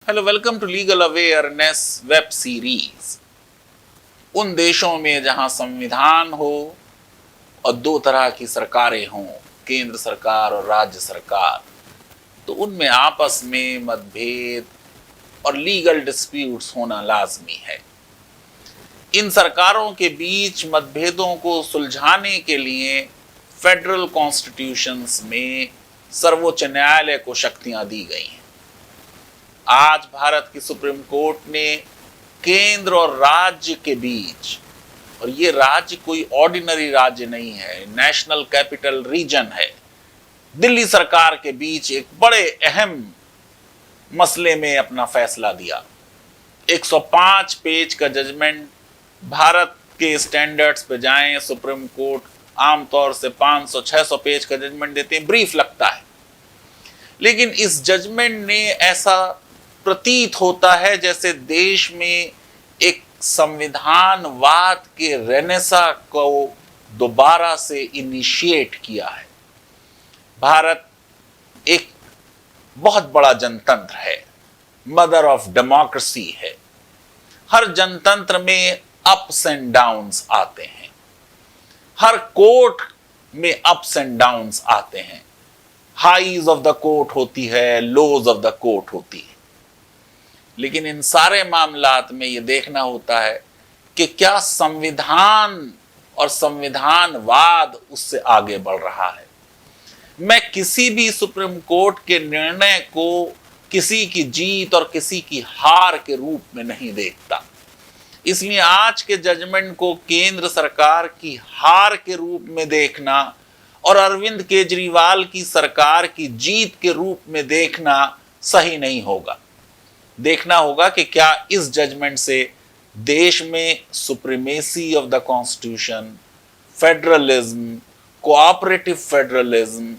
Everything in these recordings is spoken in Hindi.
Hello, welcome to legal awareness web series. उन देशों में जहां संविधान हो और दो तरह की सरकारें हों, केंद्र सरकार और राज्य सरकार, तो उनमें आपस में मतभेद और लीगल डिस्प्यूट्स होना लाजमी है। इन सरकारों के बीच मतभेदों को सुलझाने के लिए फेडरल कॉन्स्टिट्यूशंस में सर्वोच्च न्यायालय को शक्तियां दी गई हैं। आज भारत की सुप्रीम कोर्ट ने केंद्र और राज्य के बीच, और ये राज्य कोई ऑर्डिनरी राज्य नहीं है, नेशनल कैपिटल रीजन है, दिल्ली सरकार के बीच एक बड़े अहम मसले में अपना फैसला दिया। 105 पेज का जजमेंट, भारत के स्टैंडर्ड्स पे जाएं, सुप्रीम कोर्ट आमतौर से 500-600 पेज का जजमेंट देते हैं, ब्रीफ लगता है। लेकिन इस जजमेंट ने ऐसा प्रतीत होता है जैसे देश में एक संविधानवाद के रेनेसा को दोबारा से इनिशिएट किया है। भारत एक बहुत बड़ा जनतंत्र है, मदर ऑफ डेमोक्रेसी है। हर जनतंत्र में अप्स एंड डाउन्स आते हैं, हर कोर्ट में अप्स एंड डाउन्स आते हैं। हाईज ऑफ द कोर्ट होती है, लोज ऑफ द कोर्ट होती है। लेकिन इन सारे मामलात में यह देखना होता है कि क्या संविधान और संविधानवाद उससे आगे बढ़ रहा है। मैं किसी भी सुप्रीम कोर्ट के निर्णय को किसी की जीत और किसी की हार के रूप में नहीं देखता। इसलिए आज के जजमेंट को केंद्र सरकार की हार के रूप में देखना और अरविंद केजरीवाल की सरकार की जीत के रूप में देखना सही नहीं होगा। देखना होगा कि क्या इस जजमेंट से देश में supremacy of the constitution, federalism, cooperative federalism,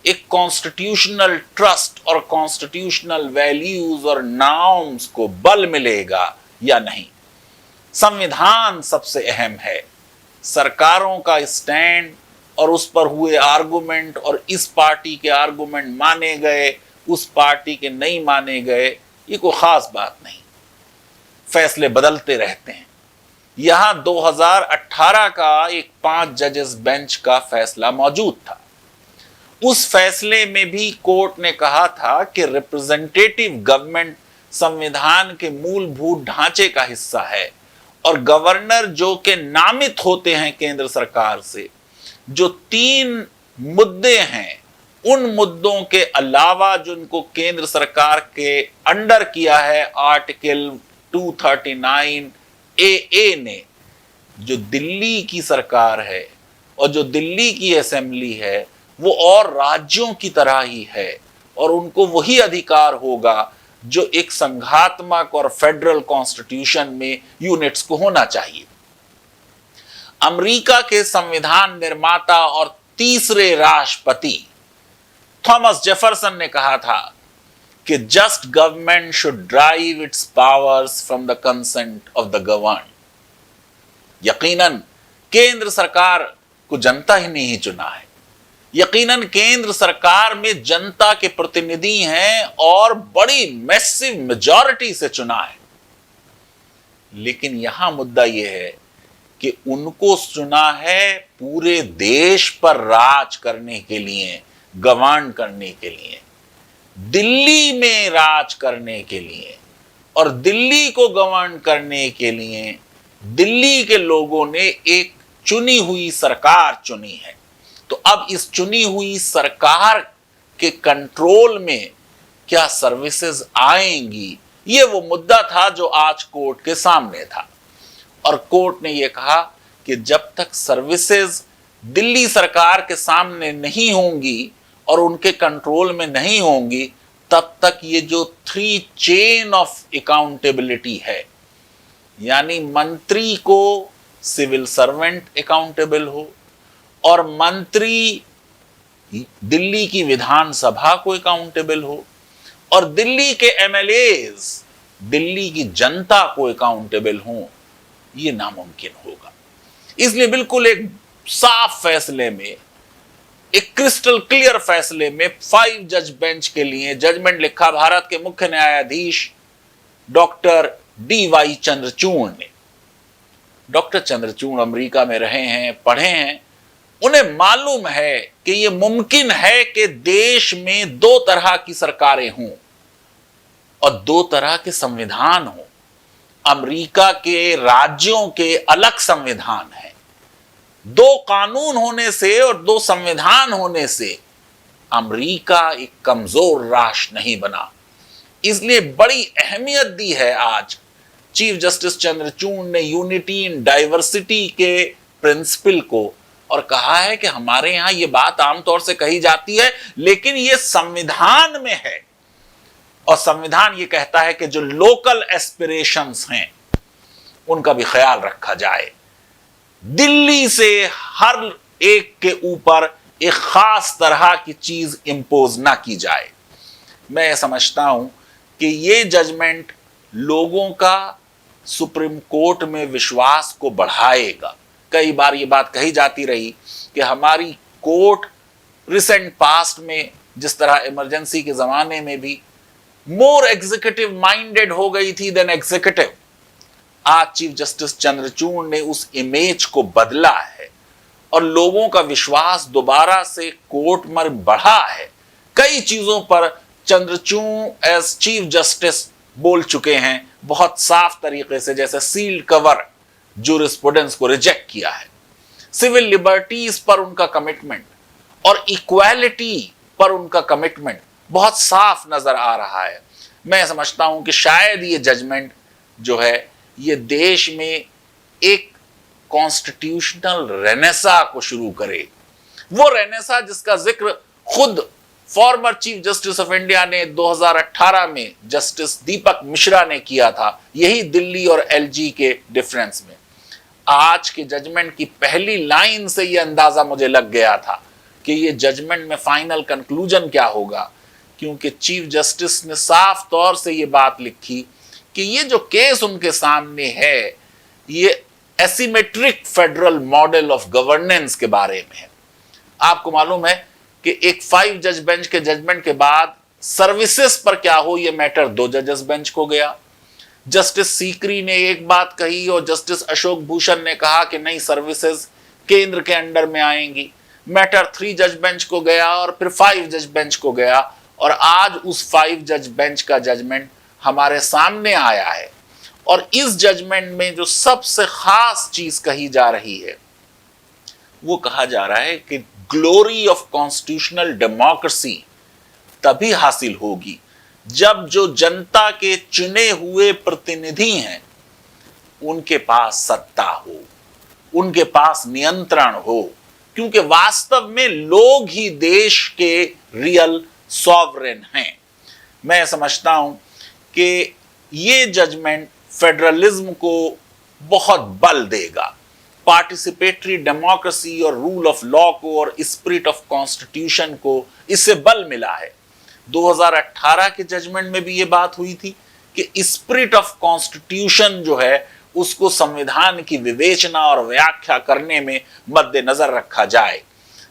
एक कॉन्स्टिट्यूशनल ट्रस्ट और कॉन्स्टिट्यूशनल वैल्यूज और नॉर्म्स को बल मिलेगा या नहीं। संविधान सबसे अहम है। सरकारों का स्टैंड और उस पर हुए आर्गुमेंट, और इस पार्टी के आर्गुमेंट माने गए, उस पार्टी के नहीं माने गए, ये कोई खास बात नहीं। फैसले बदलते रहते हैं। यहां 2018 का एक 5 जजेस बेंच का फैसला मौजूद था। उस फैसले में भी कोर्ट ने कहा था कि रिप्रेजेंटेटिव गवर्नमेंट संविधान के मूलभूत ढांचे का हिस्सा है, और गवर्नर जो के नामित होते हैं केंद्र सरकार से, जो 3 मुद्दे हैं, उन मुद्दों के अलावा जिनको केंद्र सरकार के अंडर किया है आर्टिकल 239 ए ने, जो दिल्ली की सरकार है और जो दिल्ली की असेंबली है, वो और राज्यों की तरह ही है, और उनको वही अधिकार होगा जो एक संघात्मक और फेडरल कॉन्स्टिट्यूशन में यूनिट्स को होना चाहिए। अमेरिका के संविधान निर्माता और तीसरे राष्ट्रपति थॉमस जेफरसन ने कहा था कि just government should drive its powers from the consent of the govern. यकीनन केंद्र सरकार को जनता ही नहीं चुना है। यकीनन केंद्र सरकार में जनता के प्रतिनिधि हैं और बड़ी मैसिव मेजॉरिटी से चुना है। लेकिन यहां मुद्दा यह है कि उनको चुना है पूरे देश पर राज करने के लिए, गवर्न करने के लिए, दिल्ली में राज करने के लिए, और दिल्ली को गवर्न करने के लिए दिल्ली के लोगों ने एक चुनी हुई सरकार चुनी है। तो अब इस चुनी हुई सरकार के कंट्रोल में क्या सर्विसेज आएंगी, ये वो मुद्दा था जो आज कोर्ट के सामने था। और कोर्ट ने यह कहा कि जब तक सर्विसेज दिल्ली सरकार के सामने नहीं होंगी और उनके कंट्रोल में नहीं होंगी, तब तक ये जो 3 चेन ऑफ अकाउंटेबिलिटी है, यानी मंत्री को सिविल सर्वेंट अकाउंटेबल हो, और मंत्री दिल्ली की विधानसभा को अकाउंटेबल हो, और दिल्ली के एमएलएज दिल्ली की जनता को अकाउंटेबल हो, ये नामुमकिन होगा। इसलिए बिल्कुल एक साफ फैसले में, एक क्रिस्टल क्लियर फैसले में 5 जज बेंच के लिए जजमेंट लिखा भारत के मुख्य न्यायाधीश डॉक्टर DY चंद्रचूड़ ने। डॉक्टर चंद्रचूड़ अमेरिका में रहे हैं, पढ़े हैं, उन्हें मालूम है कि यह मुमकिन है कि देश में दो तरह की सरकारें हों और दो तरह के संविधान हों। अमेरिका के राज्यों के अलग संविधान हैं। दो कानून होने से और दो संविधान होने से अमेरिका एक कमजोर राष्ट्र नहीं बना। इसलिए बड़ी अहमियत दी है आज चीफ जस्टिस चंद्रचूड़ ने यूनिटी इन डाइवर्सिटी के प्रिंसिपल को, और कहा है कि हमारे यहां यह बात आमतौर से कही जाती है लेकिन यह संविधान में है, और संविधान यह कहता है कि जो लोकल एस्पिरेशंस हैं उनका भी ख्याल रखा जाए। दिल्ली से हर एक के ऊपर एक खास तरह की चीज इंपोज ना की जाए। मैं समझता हूं कि यह जजमेंट लोगों का सुप्रीम कोर्ट में विश्वास को बढ़ाएगा। कई बार यह बात कही जाती रही कि हमारी कोर्ट रिसेंट पास्ट में जिस तरह इमरजेंसी के जमाने में भी मोर एग्जीक्यूटिव माइंडेड हो गई थी देन एग्जीक्यूटिव। आज चीफ जस्टिस चंद्रचूड़ ने उस इमेज को बदला है और लोगों का विश्वास दोबारा से कोर्ट में बढ़ा है। कई चीजों पर चंद्रचूड़ एज चीफ जस्टिस बोल चुके हैं बहुत साफ तरीके से, जैसे सील्ड कवर जूरिस्प्रूडेंस को रिजेक्ट किया है, सिविल लिबर्टीज पर उनका कमिटमेंट और इक्वालिटी पर उनका कमिटमेंट बहुत साफ नजर आ रहा है। मैं समझता हूं कि शायद ये जजमेंट जो है ये देश में एक कॉन्स्टिट्यूशनल रेनेसा को शुरू करे। वो रेनेसा जिसका जिक्र खुद former chief justice of India ने 2018 में जस्टिस दीपक मिश्रा ने किया था, यही दिल्ली और LG के डिफरेंस में। आज के जजमेंट की पहली लाइन से यह अंदाजा मुझे लग गया था कि यह जजमेंट में फाइनल कंक्लूजन क्या होगा, क्योंकि चीफ जस्टिस ने साफ तौर से यह बात लिखी कि ये जो केस उनके सामने है ये asymmetric federal model of governance के बारे में है। आपको मालूम है कि एक 5 जज बेंच के जजमेंट के बाद सर्विसेज पर क्या हो, यह मैटर 2 जजेस बेंच को गया। जस्टिस सीकरी ने एक बात कही और जस्टिस अशोक भूषण ने कहा कि नहीं, सर्विसेज केंद्र के अंडर में आएंगी। मैटर 3 जज बेंच को गया और फिर 5 जज बेंच को गया, और आज उस 5 जज बेंच का जजमेंट हमारे सामने आया है। और इस जजमेंट में जो सबसे खास चीज कही जा रही है वो कहा जा रहा है कि ग्लोरी ऑफ कॉन्स्टिट्यूशनल डेमोक्रेसी तभी हासिल होगी जब जो जनता के चुने हुए प्रतिनिधि हैं उनके पास सत्ता हो, उनके पास नियंत्रण हो, क्योंकि वास्तव में लोग ही देश के रियल सॉवरेन हैं। मैं समझता हूं कि ये जजमेंट फेडरलिज्म को बहुत बल देगा, पार्टिसिपेटरी डेमोक्रेसी और रूल ऑफ लॉ को और स्पिरिट ऑफ कॉन्स्टिट्यूशन को इससे बल मिला है। 2018 के जजमेंट में भी ये बात हुई थी कि स्पिरिट ऑफ कॉन्स्टिट्यूशन जो है उसको संविधान की विवेचना और व्याख्या करने में मद्देनजर रखा जाए।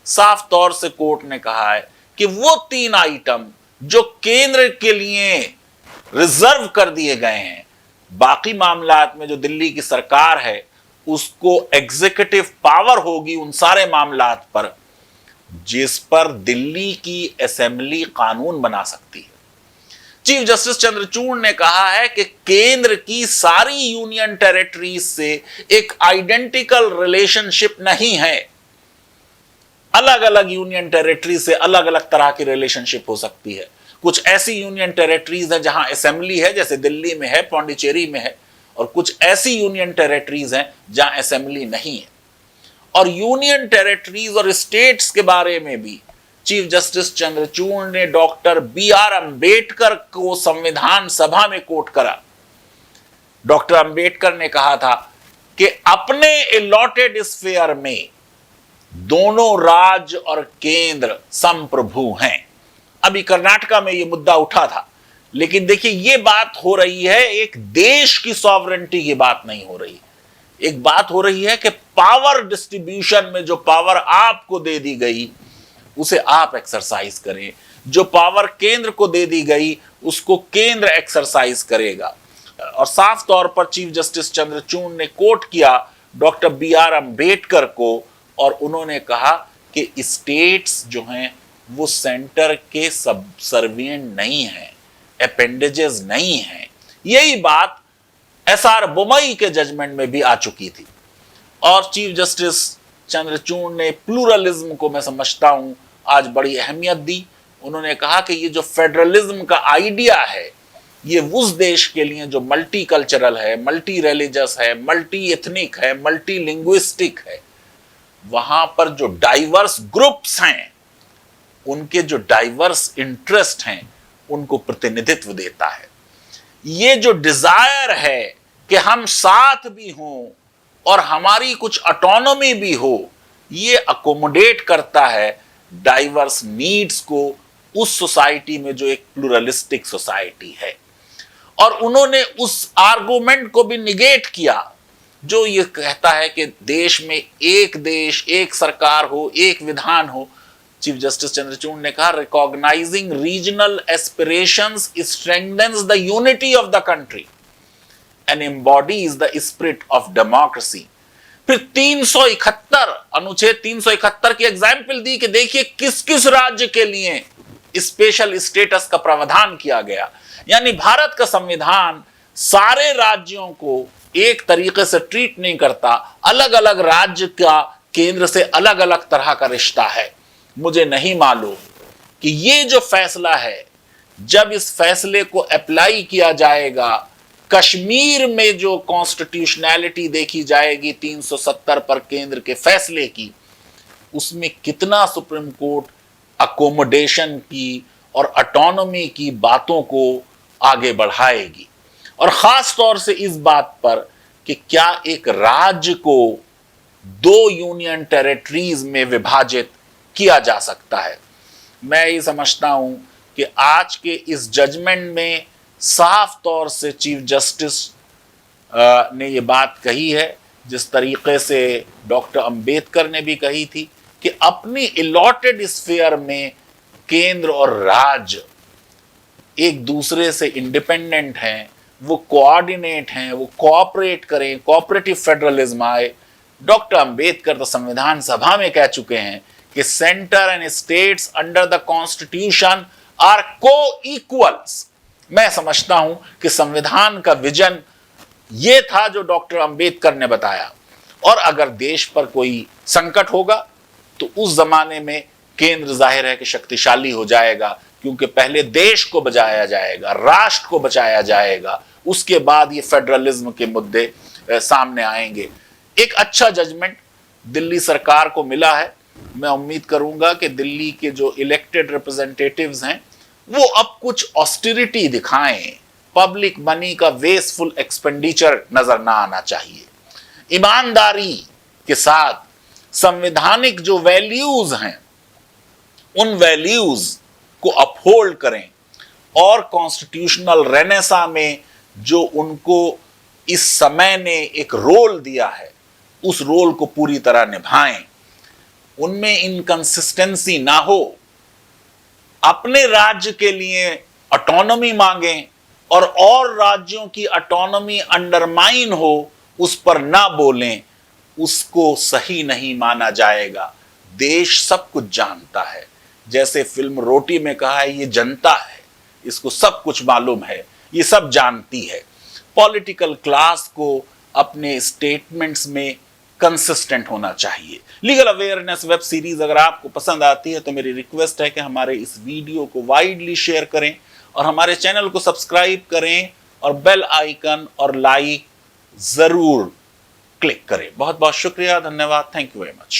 साफ तौर से कोर्ट ने कहा है कि वो 3 आइटम जो केंद्र के लिए रिजर्व कर दिए गए हैं, बाकी मामलात में जो दिल्ली की सरकार है उसको एग्जीक्यूटिव पावर होगी उन सारे मामलात पर जिस पर दिल्ली की असेंबली कानून बना सकती है। चीफ जस्टिस चंद्रचूड़ ने कहा है कि केंद्र की सारी यूनियन टेरिटरीज से एक आइडेंटिकल रिलेशनशिप नहीं है। अलग अलग यूनियन टेरिटरी से अलग अलग तरह की रिलेशनशिप हो सकती है। कुछ ऐसी यूनियन टेरिटरीज है जहां असेंबली है, जैसे दिल्ली में है, पौंडीचेरी में है, और कुछ ऐसी यूनियन टेरिटरीज हैं जहां असेंबली नहीं है। और यूनियन टेरिटरीज और स्टेट्स के बारे में भी चीफ जस्टिस चंद्रचूड़ ने डॉक्टर BR अंबेडकर को संविधान सभा में कोट करा। डॉक्टर अंबेडकर ने कहा था कि अपने अलॉटेड स्फीयर में दोनों राज्य और केंद्र संप्रभु हैं। अभी कर्नाटका में यह मुद्दा उठा था, लेकिन देखिए यह बात हो रही है एक देश की सॉवरेनिटी की बात नहीं हो रही। एक बात हो रही है कि पावर डिस्ट्रीब्यूशन में जो पावर आपको दे दी गई उसे आप एक्सरसाइज करें, जो पावर केंद्र को दे दी गई उसको केंद्र एक्सरसाइज करेगा। और साफ तौर पर चीफ जस्टिस चंद्रचूड़ ने कोट किया डॉक्टर B.R. अंबेडकर को, और उन्होंने कहा कि स्टेट्स जो हैं वो सेंटर के सबसर्विएंट नहीं हैं, अपेंडेजेस नहीं हैं। यही बात SR बोमई के जजमेंट में भी आ चुकी थी। और चीफ जस्टिस चंद्रचूड़ ने प्लूरलिज्म को, मैं समझता हूं, आज बड़ी अहमियत दी। उन्होंने कहा कि ये जो फेडरलिज्म का आइडिया है, ये उस देश के लिए जो मल्टी कल्चरल है, मल्टी रिलीजियस है, मल्टी एथनिक है, मल्टी लिंग्विस्टिक है, वहां पर जो डाइवर्स ग्रुप्स हैं, उनके जो डाइवर्स इंटरेस्ट हैं, उनको प्रतिनिधित्व देता है। ये जो डिजायर है कि हम साथ भी हों और हमारी कुछ ऑटोनॉमी भी हो, ये अकोमोडेट करता है डाइवर्स नीड्स को उस सोसाइटी में जो एक प्लूरलिस्टिक सोसाइटी है। और उन्होंने उस आर्गुमेंट को भी निगेट किया जो ये कहता है कि देश में एक देश, एक सरकार हो, एक विधान हो। चीफ जस्टिस चंद्रचूड़ ने कहा recognising regional aspirations strengthens the unity of the country and embodies the spirit of democracy. फिर 371 अनुच्छेद 371 की एग्जाम्पल दी कि देखिए किस किस राज्य के लिए स्पेशल स्टेटस का प्रावधान किया गया। यानी भारत का संविधान सारे राज्यों को एक तरीके से ट्रीट नहीं करता, अलग अलग राज्य का केंद्र से अलग अलग तरह का रिश्ता है। मुझे नहीं मालूम कि ये जो फैसला है, जब इस फैसले को अप्लाई किया जाएगा, कश्मीर में जो कॉन्स्टिट्यूशनैलिटी देखी जाएगी 370 पर केंद्र के फैसले की, उसमें कितना सुप्रीम कोर्ट अकोमोडेशन की और ऑटोनॉमी की बातों को आगे बढ़ाएगी। और खास तौर से इस बात पर कि क्या एक राज्य को 2 यूनियन टेरिटरीज में विभाजित किया जा सकता है। मैं ये समझता हूं कि आज के इस जजमेंट में साफ तौर से चीफ जस्टिस ने ये बात कही है, जिस तरीके से डॉक्टर अंबेडकर ने भी कही थी कि अपनी अलॉटेड स्फीयर में केंद्र और राज्य एक दूसरे से इंडिपेंडेंट हैं, वो कोऑर्डिनेट हैं, वो कोऑपरेट करें, कोऑपरेटिव फेडरलिज्म आए। डॉक्टर अंबेडकर तो संविधान सभा में कह चुके हैं कि centre and states under the constitution are coequals. मैं समझता हूं कि संविधान का विजन ये था जो डॉक्टर अंबेडकर ने बताया। और अगर देश पर कोई संकट होगा तो उस जमाने में केंद्र जाहिर है कि शक्तिशाली हो जाएगा, क्योंकि पहले देश को बचाया जाएगा, राष्ट्र को बचाया जाएगा, उसके बाद ये फेडरलिज्म के मुद्दे सामने आएंगे। एक अच्छा जजमेंट दिल्ली सरकार को मिला है। मैं उम्मीद करूंगा कि दिल्ली के जो इलेक्टेड रिप्रेजेंटेटिव्स हैं वो अब कुछ ऑस्टेरिटी दिखाएं, पब्लिक मनी का वेस्टफुल एक्सपेंडिचर नजर ना आना चाहिए। ईमानदारी के साथ संवैधानिक जो वैल्यूज हैं उन वैल्यूज को अपहोल्ड करें और कॉन्स्टिट्यूशनल रेनेसा में जो उनको इस समय ने एक रोल दिया है उस रोल को पूरी तरह निभाएं। उनमें इनकंसिस्टेंसी ना हो, अपने राज्य के लिए ऑटोनॉमी मांगें और राज्यों की ऑटोनॉमी अंडरमाइन हो उस पर ना बोलें, उसको सही नहीं माना जाएगा। देश सब कुछ जानता है, जैसे फिल्म रोटी में कहा है, ये जनता है, इसको सब कुछ मालूम है, ये सब जानती है। पॉलिटिकल क्लास को अपने स्टेटमेंट्स में कंसिस्टेंट होना चाहिए। लीगल अवेयरनेस वेब सीरीज अगर आपको पसंद आती है तो मेरी रिक्वेस्ट है कि हमारे इस वीडियो को वाइडली शेयर करें और हमारे चैनल को सब्सक्राइब करें और बेल आइकन और लाइक जरूर क्लिक करें। बहुत बहुत शुक्रिया, धन्यवाद, थैंक यू वेरी मच।